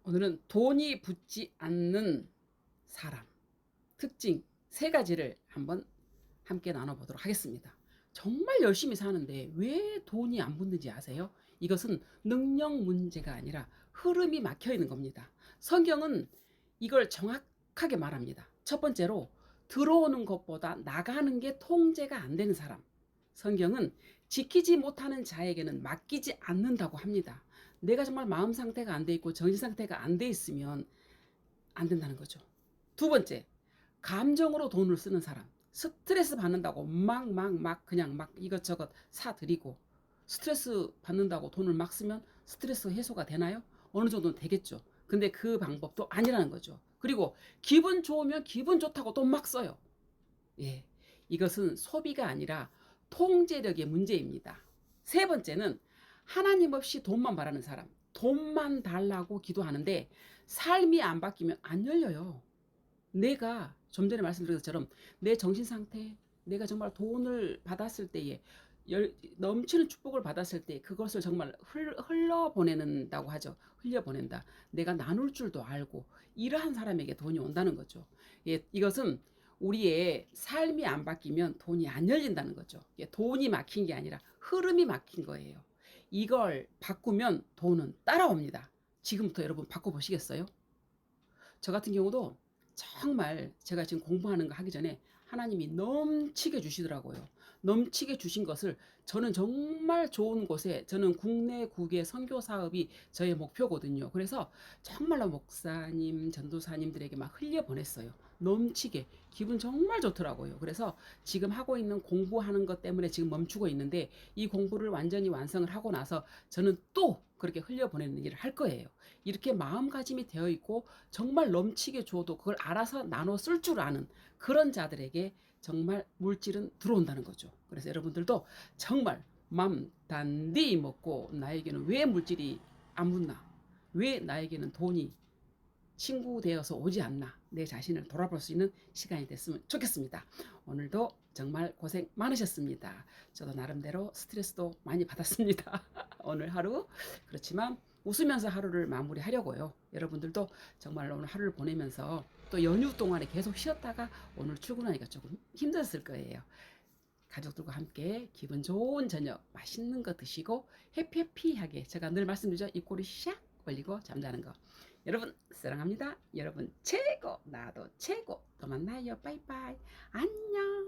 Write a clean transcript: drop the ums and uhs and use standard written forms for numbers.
오늘은 돈이 붙지 않는 사람 특징 3가지를 한번 함께 나눠보도록 하겠습니다. 정말 열심히 사는데 왜 돈이 안 붙는지 아세요? 이것은 능력 문제가 아니라 흐름이 막혀 있는 겁니다. 성경은 이걸 정확하게 말합니다. 첫 번째로 들어오는 것보다 나가는 게 통제가 안 되는 사람. 성경은 지키지 못하는 자에게는 맡기지 않는다고 합니다. 내가 정말 마음 상태가 안 돼 있고 정신 상태가 안 돼 있으면 안 된다는 거죠. 두 번째, 감정으로 돈을 쓰는 사람. 스트레스 받는다고 그냥 막 이것저것 사들이고 스트레스 받는다고 돈을 막 쓰면 스트레스 해소가 되나요? 어느 정도는 되겠죠. 근데 그 방법도 아니라는 거죠. 그리고 기분 좋으면 기분 좋다고 돈 막 써요. 예. 이것은 소비가 아니라 통제력의 문제입니다. 세 번째는 하나님 없이 돈만 바라는 사람. 돈만 달라고 기도하는데 삶이 안 바뀌면 안 열려요. 내가 좀 전에 말씀드린 것처럼 내 정신 상태, 내가 정말 돈을 받았을 때에 넘치는 축복을 받았을 때 그것을 정말 흘려보낸다고 하죠. 흘려보낸다. 내가 나눌 줄도 알고 이러한 사람에게 돈이 온다는 거죠. 예, 이것은 우리의 삶이 안 바뀌면 돈이 안 열린다는 거죠. 예, 돈이 막힌 게 아니라 흐름이 막힌 거예요. 이걸 바꾸면 돈은 따라옵니다. 지금부터 여러분 바꿔보시겠어요? 저 같은 경우도 정말 제가 지금 공부하는 거 하기 전에 하나님이 넘치게 주시더라고요. 넘치게 주신 것을 저는 정말 좋은 곳에 저는 국내 국외 선교 사업이 저의 목표거든요. 그래서 정말로 목사님, 전도사님들에게 막 흘려 보냈어요. 넘치게 기분 정말 좋더라고요. 그래서 지금 하고 있는 공부하는 것 때문에 지금 멈추고 있는데 이 공부를 완전히 완성을 하고 나서 저는 또 그렇게 흘려보내는 일을 할 거예요. 이렇게 마음가짐이 되어 있고 정말 넘치게 줘도 그걸 알아서 나눠 쓸 줄 아는 그런 자들에게 정말 물질은 들어온다는 거죠. 그래서 여러분들도 정말 맘 단디 먹고 나에게는 왜 물질이 안 붙나? 왜 나에게는 돈이 친구 되어서 오지 않나? 내 자신을 돌아볼 수 있는 시간이 됐으면 좋겠습니다. 오늘도 정말 고생 많으셨습니다. 저도 나름대로 스트레스도 많이 받았습니다. 오늘 하루 그렇지만 웃으면서 하루를 마무리하려고요. 여러분들도 정말 오늘 하루를 보내면서 또 연휴 동안에 계속 쉬었다가 오늘 출근하니까 조금 힘들었을 거예요. 가족들과 함께 기분 좋은 저녁 맛있는 거 드시고 해피해피하게 제가 늘 말씀드리죠. 입꼬리 샥 올리고 잠자는 거. 여러분 사랑합니다. 여러분 최고 나도 최고 또 만나요. 빠이빠이 안녕.